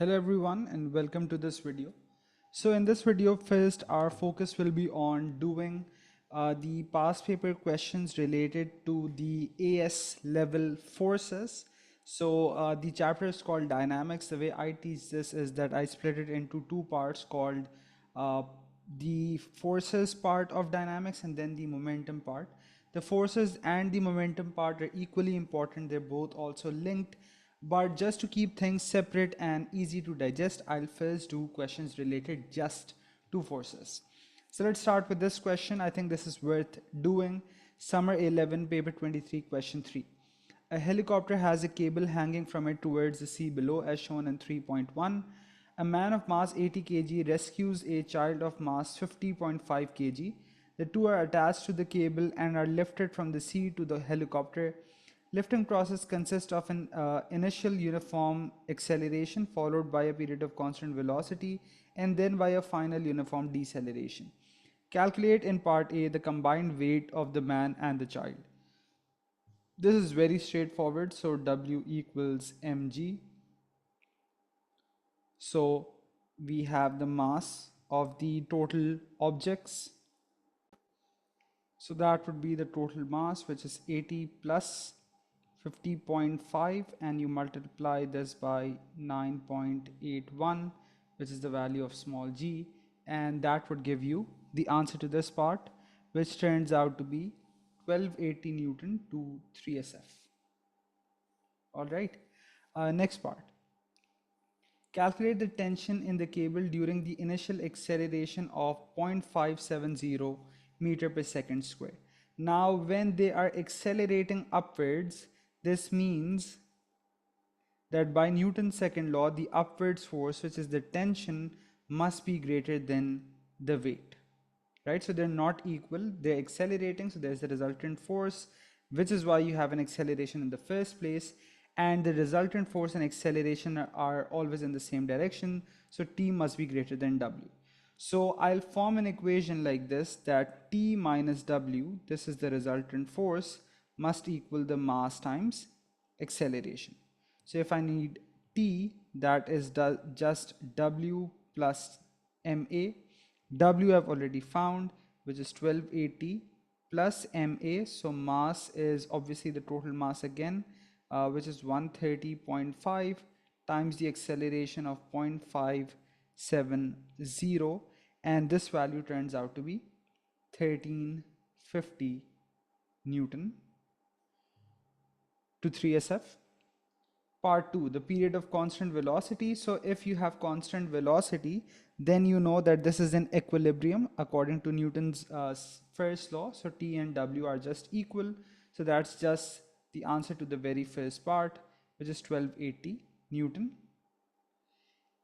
Hello everyone and welcome to this video. So in this video first our focus will be on doing the past paper questions related to the AS level forces. So the chapter is called dynamics. The way I teach this is that I split it into two parts called uh, the forces part of dynamics and then the momentum part. The forces and the momentum part are equally important. They're both also linked, but just to keep things separate and easy to digest, I'll first do questions related just to forces. So let's start with this question. I think this is worth doing. Summer 11, paper 23, question 3. A helicopter has a cable hanging from it towards the sea below as shown in 3.1. A man of mass 80 kg rescues a child of mass 50.5 kg. The two are attached to the cable and are lifted from the sea to the helicopter. Lifting process consists of an initial uniform acceleration followed by a period of constant velocity and then by a final uniform deceleration. Calculate in part A the combined weight of the man and the child. This is very straightforward. So W equals mg. So we have the mass of the total objects. So that would be the total mass, which is 80 plus 50.5, and you multiply this by 9.81, which is the value of small g, and that would give you the answer to this part, which turns out to be 1280 Newton to 3SF. All right, next part. Calculate the tension in the cable during the initial acceleration of 0.570 meter per second square. Now, when they are accelerating upwards, this means that by Newton's second law, the upwards force, which is the tension, must be greater than the weight, right? So they're not equal, they're accelerating, so there's the resultant force, which is why you have an acceleration in the first place, and the resultant force and acceleration are always in the same direction, so T must be greater than W. So I'll form an equation like this, that T minus W, this is the resultant force, must equal the mass times acceleration. So if I need T, that is just W plus ma. W I've already found, which is 1280 plus ma. So mass is obviously the total mass again, which is 130.5 times the acceleration of 0.570, and this value turns out to be 1350 Newton to 3SF. Part 2, the period of constant velocity. So if you have constant velocity, then you know that this is in equilibrium according to Newton's first law. So T and W are just equal. So that's just the answer to the very first part, which is 1280 Newton.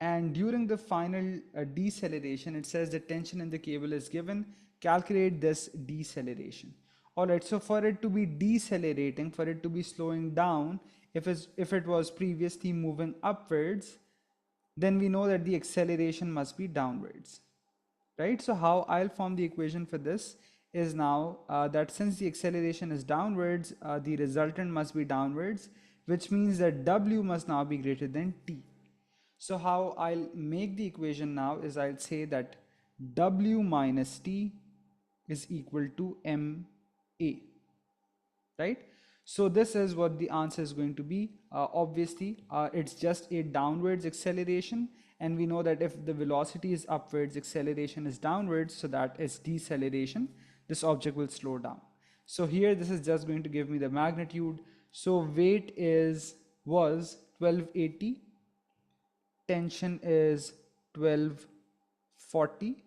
And during the final deceleration, it says the tension in the cable is given. Calculate this deceleration. All right, so for it to be decelerating, for it to be slowing down, if it was previously moving upwards, then we know that the acceleration must be downwards, right? So how I'll form the equation for this is now that since the acceleration is downwards, the resultant must be downwards, which means that W must now be greater than T. So how I'll make the equation now is I'll say that W minus T is equal to MA, right? So this is what the answer is going to be. Obviously, it's just a downwards acceleration, and we know that if the velocity is upwards, acceleration is downwards, so that is deceleration. This object will slow down. So here, this is just going to give me the magnitude. So weight was 1280, tension is 1240,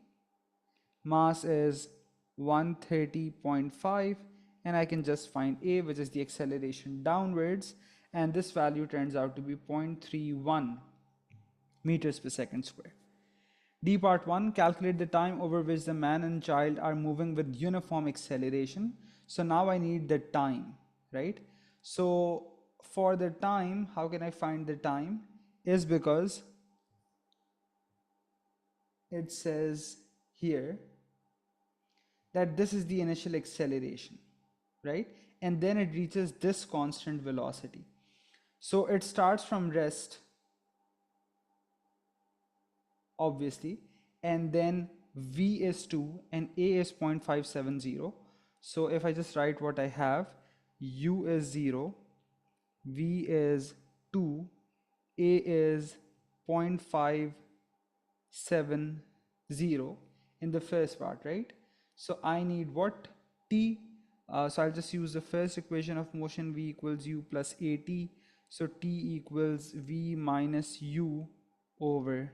mass is 130.5, and I can just find A, which is the acceleration downwards, and this value turns out to be 0.31 meters per second square. D part 1, calculate the time over which the man and child are moving with uniform acceleration. So now I need the time, right? So for the time, how can I find the time? Is because it says here that this is the initial acceleration, right? And then it reaches this constant velocity. So it starts from rest obviously, and then v is 2 and a is 0.570. So if I just write what I have, u is 0, v is 2, a is 0.570 in the first part, right? So I need what? T. So I'll just use the first equation of motion, v equals u plus at. So t equals v minus u over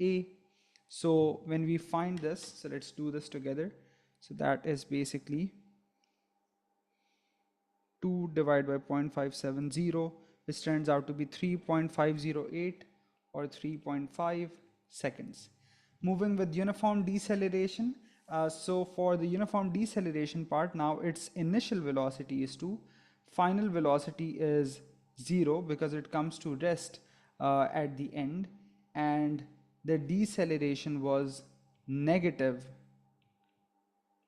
a. So when we find this, so let's do this together. So that is basically 2 divided by 0.570, which turns out to be 3.508 or 3.5 seconds. Moving with uniform deceleration. So for the uniform deceleration part, now its initial velocity is 2, final velocity is 0 because it comes to rest at the end, and the deceleration was negative.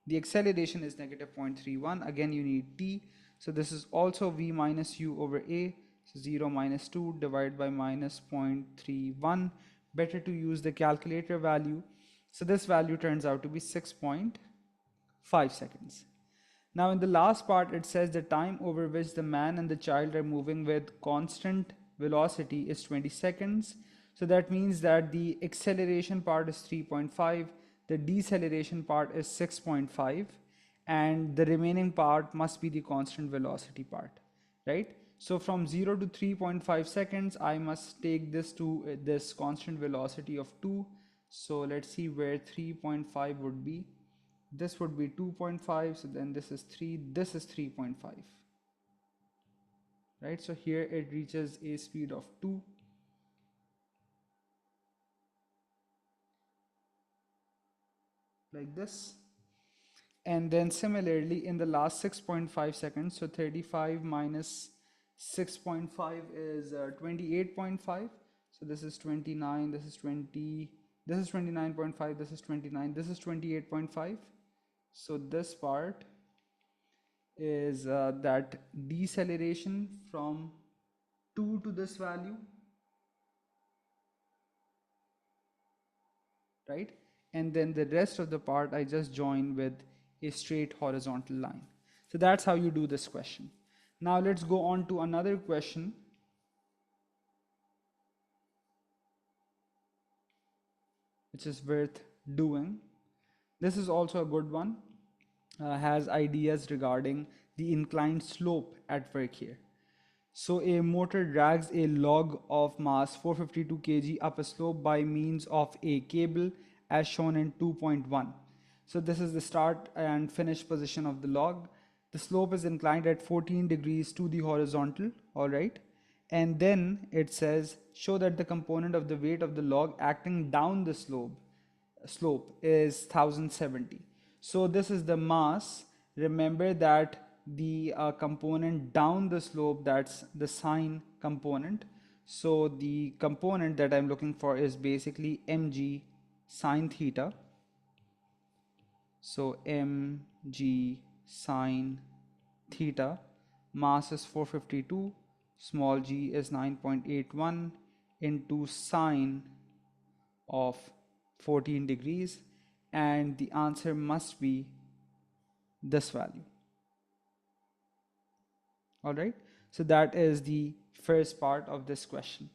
The acceleration is negative 0.31. Again, you need t. So this is also v minus u over a. So 0 minus 2 divided by minus 0.31. Better to use the calculator value. So this value turns out to be 6.5 seconds. Now in the last part, it says the time over which the man and the child are moving with constant velocity is 20 seconds. So that means that the acceleration part is 3.5, the deceleration part is 6.5, and the remaining part must be the constant velocity part, right? So from 0 to 3.5 seconds, I must take this to this constant velocity of 2. So let's see where 3.5 would be. This would be 2.5, so then this is 3, this is 3.5, right? So here it reaches a speed of 2. Like this. And then similarly in the last 6.5 seconds, so 35 minus 6.5 is 28.5. So this is 29, this is 20, this is 29.5, this is 29, this is 28.5. So this part is that deceleration from 2 to this value, right? And then the rest of the part I just join with a straight horizontal line. So that's how you do this question. Now let's go on to another question. Which is worth doing. This is also a good one. Has ideas regarding the inclined slope at work here. So a motor drags a log of mass 452 kg up a slope by means of a cable as shown in 2.1. So this is the start and finish position of the log. The slope is inclined at 14 degrees to the horizontal, all right? And then it says, show that the component of the weight of the log acting down the slope is 1070. So this is the mass. Remember that the component down the slope, that's the sine component. So the component that I'm looking for is basically mg sine theta. So mg sine theta, mass is 452, small g is 9.81 into sine of 14 degrees, and the answer must be this value. All right, so that is the first part of this question.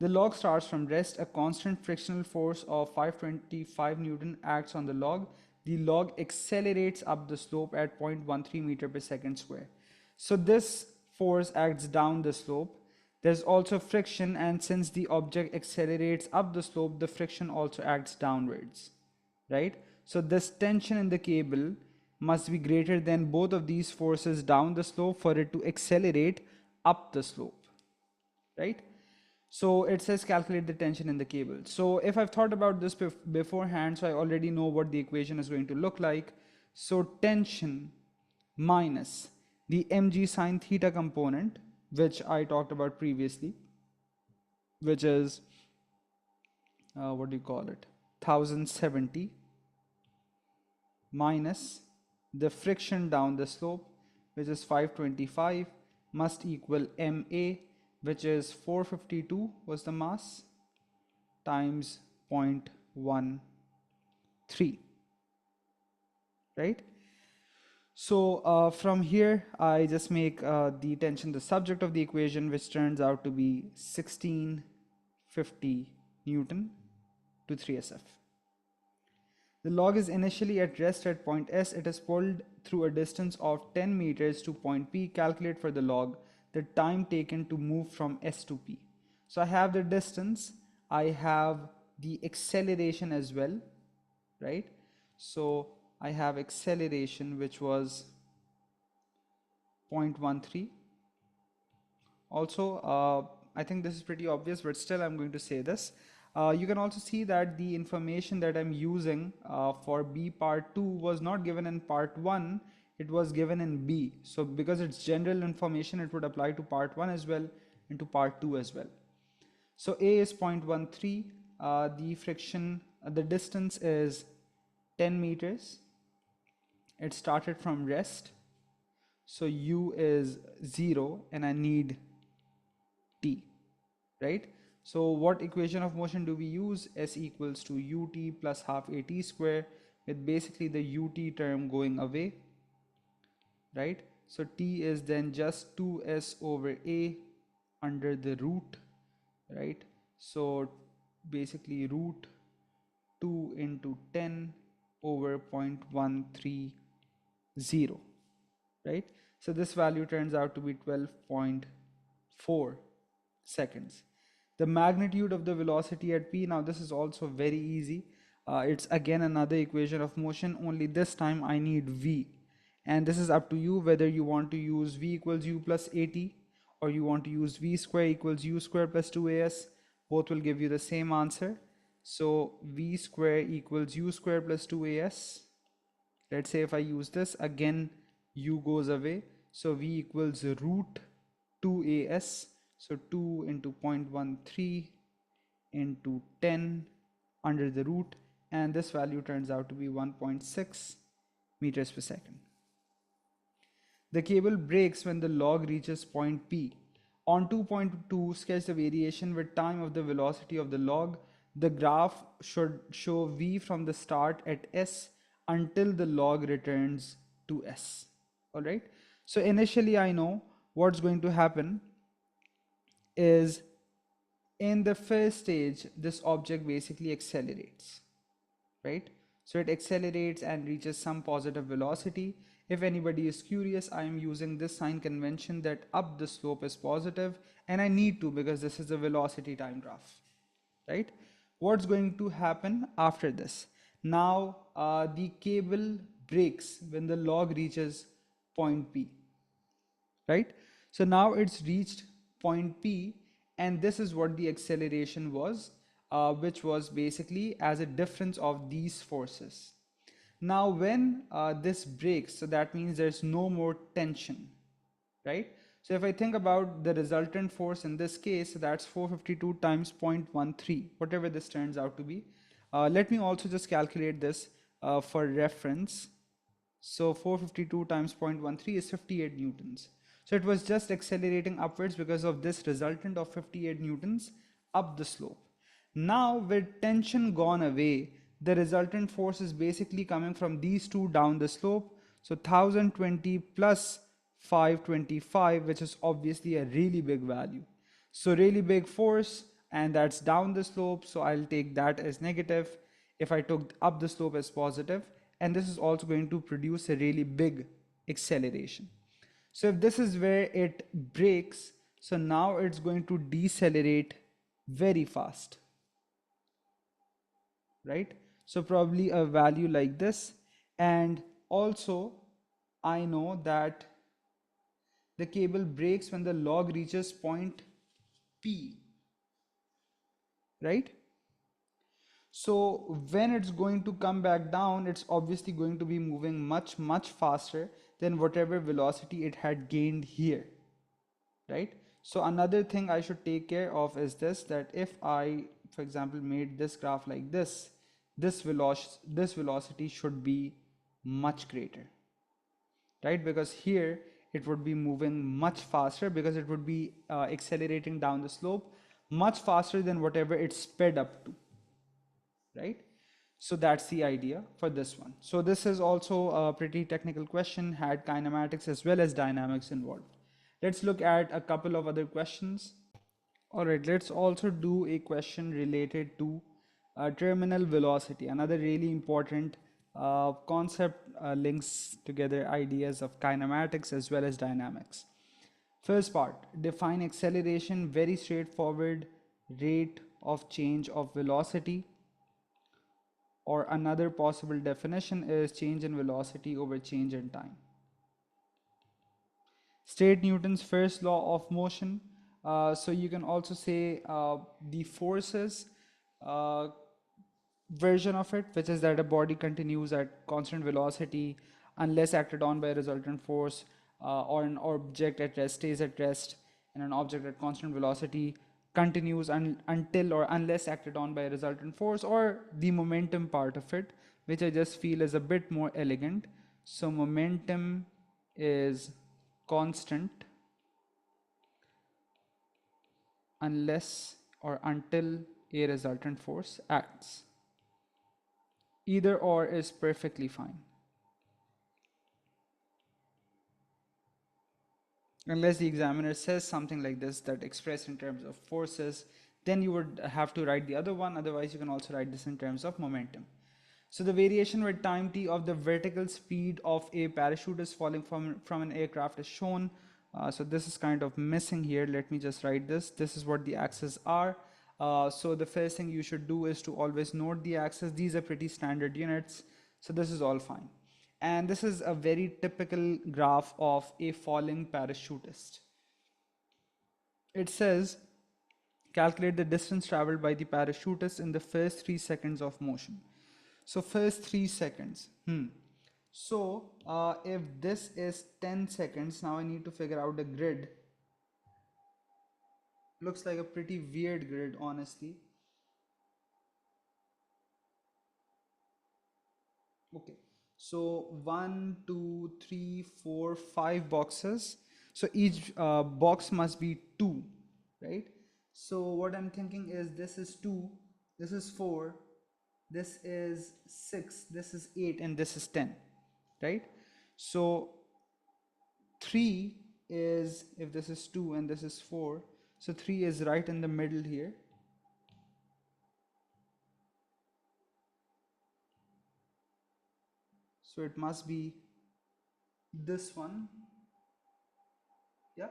The log starts from rest. A constant frictional force of 525 Newton acts on the log. The log accelerates up the slope at 0.13 meter per second square. So this force acts down the slope. There's also friction, and since the object accelerates up the slope, the friction also acts downwards, right? So this tension in the cable must be greater than both of these forces down the slope for it to accelerate up the slope, right? So it says calculate the tension in the cable. So if I've thought about this beforehand, so I already know what the equation is going to look like. So tension minus the mg sine theta component, which I talked about previously, which is, what do you call it, 1070, minus the friction down the slope, which is 525, must equal ma, which is 452 was the mass, times 0.13, right? So from here, I just make the tension the subject of the equation, which turns out to be 1650 Newton to 3SF. The log is initially at rest at point S. It is pulled through a distance of 10 meters to point P. Calculate for the log the time taken to move from S to P. So I have the distance, I have the acceleration as well, right? So I have acceleration, which was 0.13. Also, I think this is pretty obvious, but still I'm going to say this. You can also see that the information that I'm using for B part 2 was not given in part 1, it was given in B. So because it's general information, it would apply to part 1 as well and to part 2 as well. So A is 0.13, the friction, the distance is 10 meters. It started from rest. So U is 0 and I need T, right? So what equation of motion do we use? S equals to ut plus half at square, with basically the ut term going away, right? So T is then just 2s over a under the root, right? So basically root 2 into 10 over 0.130, right? So this value turns out to be 12.4 seconds. The magnitude of the velocity at P, now this is also very easy. It's again another equation of motion, only this time I need V. And this is up to you whether you want to use V equals U plus AT or you want to use V square equals U square plus 2AS. Both will give you the same answer. So V square equals U square plus 2AS. Let's say if I use this, again U goes away. So V equals root 2AS. So 2 into 0.13 into 10 under the root, and this value turns out to be 1.6 meters per second. The cable breaks when the log reaches point P. On 2.2, sketch the variation with time of the velocity of the log. The graph should show V from the start at S until the log returns to S. All right. So initially I know what's going to happen is in the first stage, this object basically accelerates, right? So it accelerates and reaches some positive velocity. If anybody is curious, I am using this sign convention that up the slope is positive, and I need to because this is a velocity time graph, right? What's going to happen after this? Now the cable breaks when the log reaches point P, right? So now it's reached point P, and this is what the acceleration was, which was basically as a difference of these forces. Now when this breaks, so that means there's no more tension, right? So if I think about the resultant force in this case, so that's 452 times 0.13, whatever this turns out to be. Let me also just calculate this for reference. So 452 times 0.13 is 58 newtons. So it was just accelerating upwards because of this resultant of 58 newtons up the slope. Now with tension gone away, the resultant force is basically coming from these two down the slope. So 1020 plus 525, which is obviously a really big value. So really big force, and that's down the slope. So I'll take that as negative if I took up the slope as positive. And this is also going to produce a really big acceleration. So if this is where it breaks, so now it's going to decelerate very fast, right? So probably a value like this. And also I know that the cable breaks when the log reaches point P, right? So when it's going to come back down, it's obviously going to be moving much faster than whatever velocity it had gained here, right? So another thing I should take care of is this, that if I, for example, made this graph like this velocity should be much greater, right? Because here it would be moving much faster because it would be accelerating down the slope much faster than whatever it sped up to. right? So that's the idea for this one. So this is also a pretty technical question, had kinematics as well as dynamics involved. Let's look at a couple of other questions. All right, let's also do a question related to terminal velocity. Another really important concept links together ideas of kinematics as well as dynamics. First part, define acceleration, very straightforward, rate of change of velocity, or another possible definition is change in velocity over change in time. State Newton's first law of motion. So you can also say the forces uh, version of it, which is that a body continues at constant velocity unless acted on by a resultant force, or an object at rest stays at rest, and an object at constant velocity continues until or unless acted on by a resultant force, or the momentum part of it, which I just feel is a bit more elegant. So momentum is constant unless or until a resultant force acts. Either or is perfectly fine. Unless the examiner says something like this that expressed in terms of forces, then you would have to write the other one. Otherwise, you can also write this in terms of momentum. So the variation with time t of the vertical speed of a parachutist falling from an aircraft is shown. So this is kind of missing here. Let me just write this. This is what the axes are. So the first thing you should do is to always note the axes. These are pretty standard units. So this is all fine. And this is a very typical graph of a falling parachutist. It says, calculate the distance traveled by the parachutist in the first 3 seconds of motion. So first 3 seconds. So if this is 10 seconds, now I need to figure out the grid. Looks like a pretty weird grid, honestly. Okay, so 1, 2, 3, 4, 5 boxes. So each box must be 2, right? So what I'm thinking is this is 2, this is 4, this is 6, this is 8, and this is 10, right? So 3 is, if this is 2 and this is 4, so 3 is right in the middle here. So it must be this one. Yeah,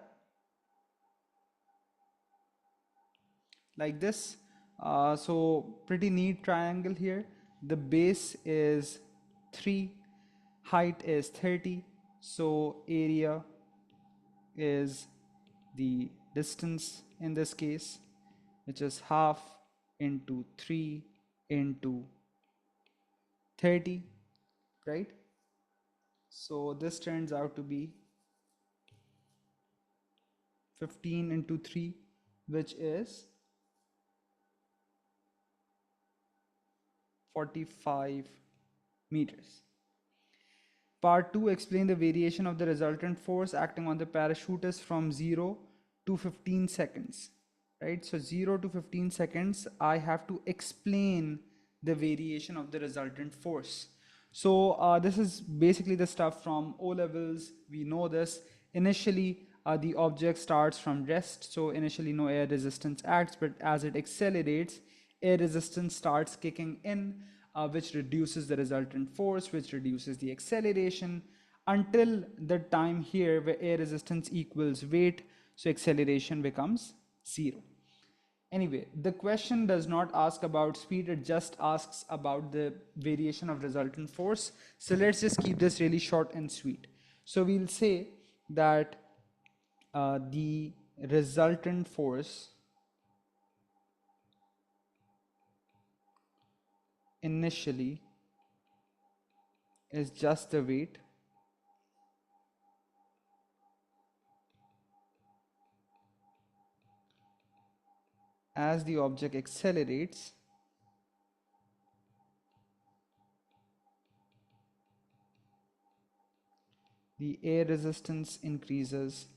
like this. So pretty neat triangle here. The base is 3, height is 30, so area is the distance in this case, which is half into 3 into 30, right? So this turns out to be 15 into 3, which is 45 meters. Part 2, explain the variation of the resultant force acting on the parachutist from 0 to 15 seconds. Right? So 0 to 15 seconds, I have to explain the variation of the resultant force. So this is basically the stuff from O levels. We know this. Initially, the object starts from rest. So initially no air resistance acts, but as it accelerates, air resistance starts kicking in, which reduces the resultant force, which reduces the acceleration until the time here where air resistance equals weight. So acceleration becomes 0. Anyway, the question does not ask about speed, it just asks about the variation of resultant force. So let's just keep this really short and sweet. So we'll say that the resultant force initially is just the weight as the object accelerates. The air resistance increases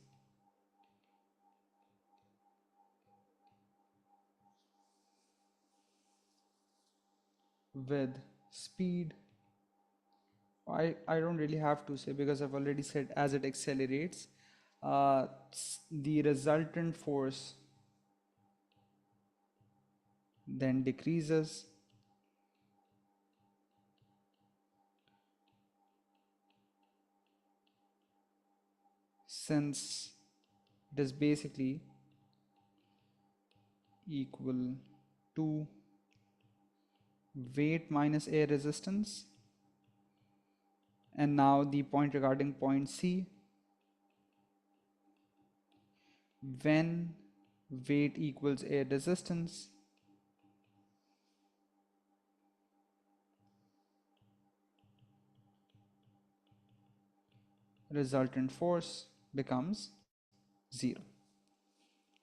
with speed. I don't really have to say because I've already said as it accelerates, the resultant force then decreases since it is basically equal to weight minus air resistance. And now the point regarding point C, when weight equals air resistance, resultant force becomes 0,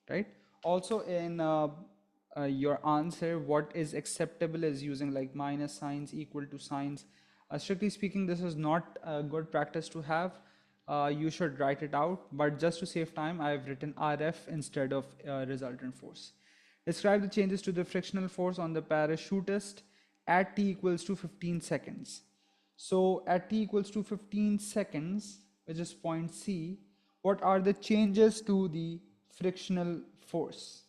right? Also in your answer, what is acceptable is using like minus signs, equal to signs. Strictly speaking, this is not a good practice to have. You should write it out, but just to save time, I've written RF instead of resultant force. Describe the changes to the frictional force on the parachutist at t equals to 15 seconds. So at t equals to 15 seconds, which is point C, what are the changes to the frictional force?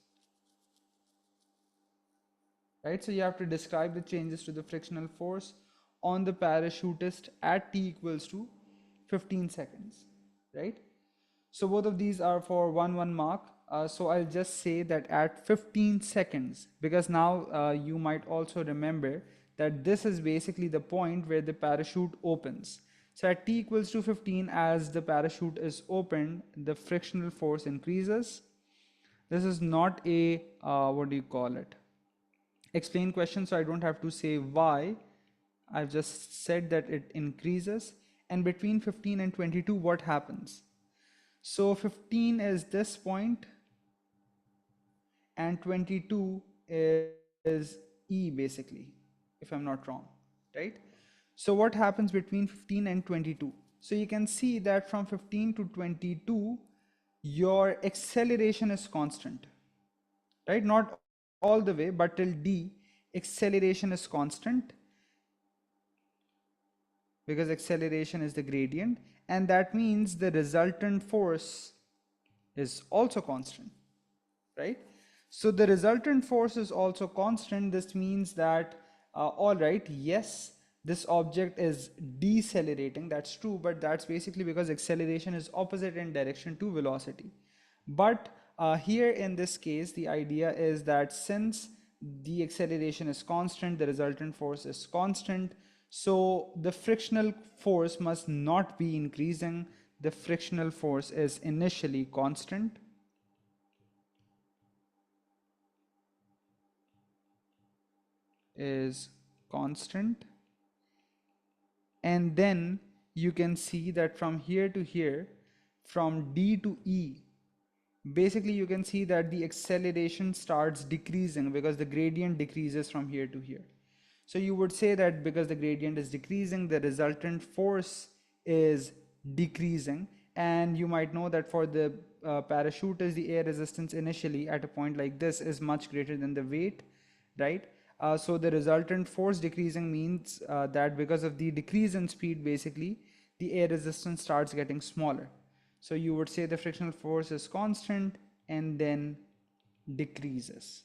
Right, so you have to describe the changes to the frictional force on the parachutist at t equals to 15 seconds, right? So both of these are for 1 mark. So I'll just say that at 15 seconds, because now you might also remember that this is basically the point where the parachute opens. So at t equals to 15, as the parachute is opened, the frictional force increases. This is not a, what do you call it? Explain question, so I don't have to say why. I've just said that it increases. And between 15 and 22, what happens? So 15 is this point and 22 is E basically, if I'm not wrong, right? So what happens between 15 and 22? So you can see that from 15 to 22, your acceleration is constant, right? Not all the way, but till D, acceleration is constant because acceleration is the gradient, and that means the resultant force is also constant, right? So the resultant force is also constant. This means that, all right, yes, this object is decelerating, that's true, but that's basically because acceleration is opposite in direction to velocity. But here in this case, the idea is that since the acceleration is constant, the resultant force is constant, so the frictional force must not be increasing. The frictional force is initially constant, is constant, and then you can see that from here to here, from D to E, basically you can see that the acceleration starts decreasing because the gradient decreases from here to here. So you would say that because the gradient is decreasing, the resultant force is decreasing, and you might know that for the parachutist, the air resistance initially at a point like this is much greater than the weight, right? So the resultant force decreasing means that because of the decrease in speed, basically, the air resistance starts getting smaller. So you would say the frictional force is constant and then decreases,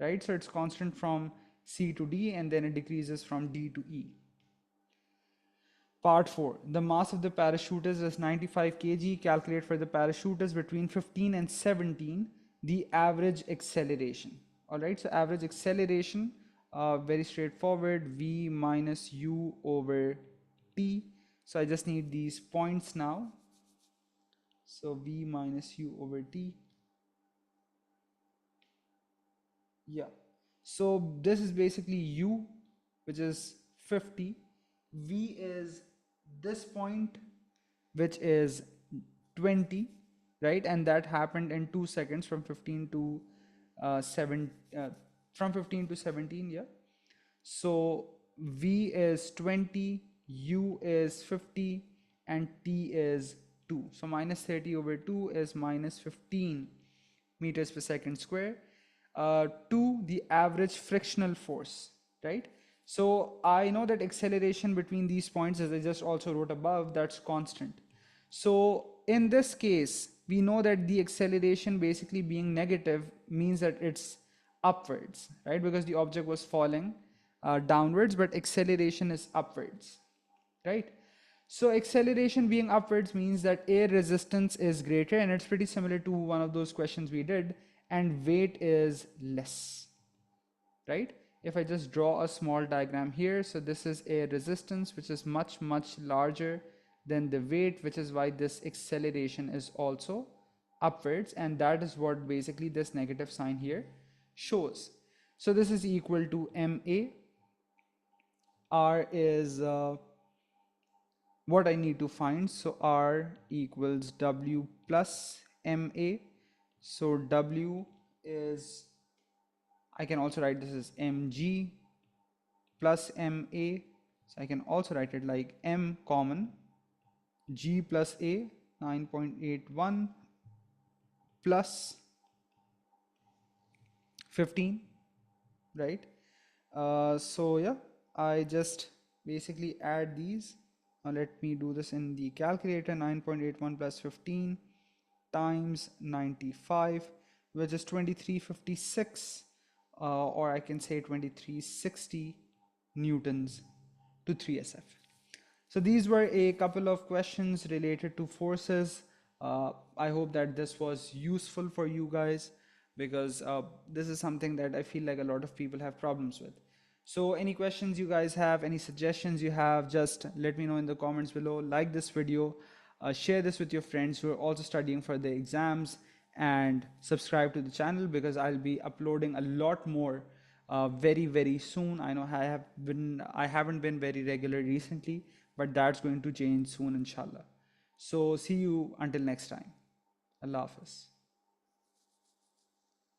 right? So it's constant from C to D and then it decreases from D to E. Part 4. The mass of the parachutist is 95 kg. Calculate for the parachutist between 15 and 17 the average acceleration. Alright, so average acceleration, very straightforward, V minus U over T. So I just need these points now. So V minus U over T. Yeah. So this is basically U, which is 50. V is this point, which is 20, right? And that happened in 2 seconds from 15 to 17, yeah. So V is 20, U is 50, and T is 2. So minus 30 over 2 is minus 15 meters per second square. To the average frictional force, right? So I know that acceleration between these points, as I just also wrote above, that's constant. So in this case, we know that the acceleration basically being negative means that it's upwards, right? Because the object was falling downwards, but acceleration is upwards, right? So acceleration being upwards means that air resistance is greater, and it's pretty similar to one of those questions we did, and weight is less, right? If I just draw a small diagram here, so this is air resistance, which is much larger than the weight, which is why this acceleration is also upwards, and that is what basically this negative sign here shows. So this is equal to ma. R is what I need to find. So R equals W plus MA. So W is, I can also write this as mg plus MA. So I can also write it like M common, G plus A, 9.81 plus 15, right? So yeah, I just basically add these. Let me do this in the calculator. 9.81 plus 15 times 95, which is 2356, or I can say 2360 newtons to 3SF. So these were a couple of questions related to forces. I hope that this was useful for you guys, because this is something that I feel like a lot of people have problems with. So any questions you guys have, any suggestions you have, just let me know in the comments below. Like this video, share this with your friends who are also studying for the exams, and subscribe to the channel, because I'll be uploading a lot more very soon. I know I haven't been very regular recently, but that's going to change soon, inshallah. So see you until next time. Allah Hafiz.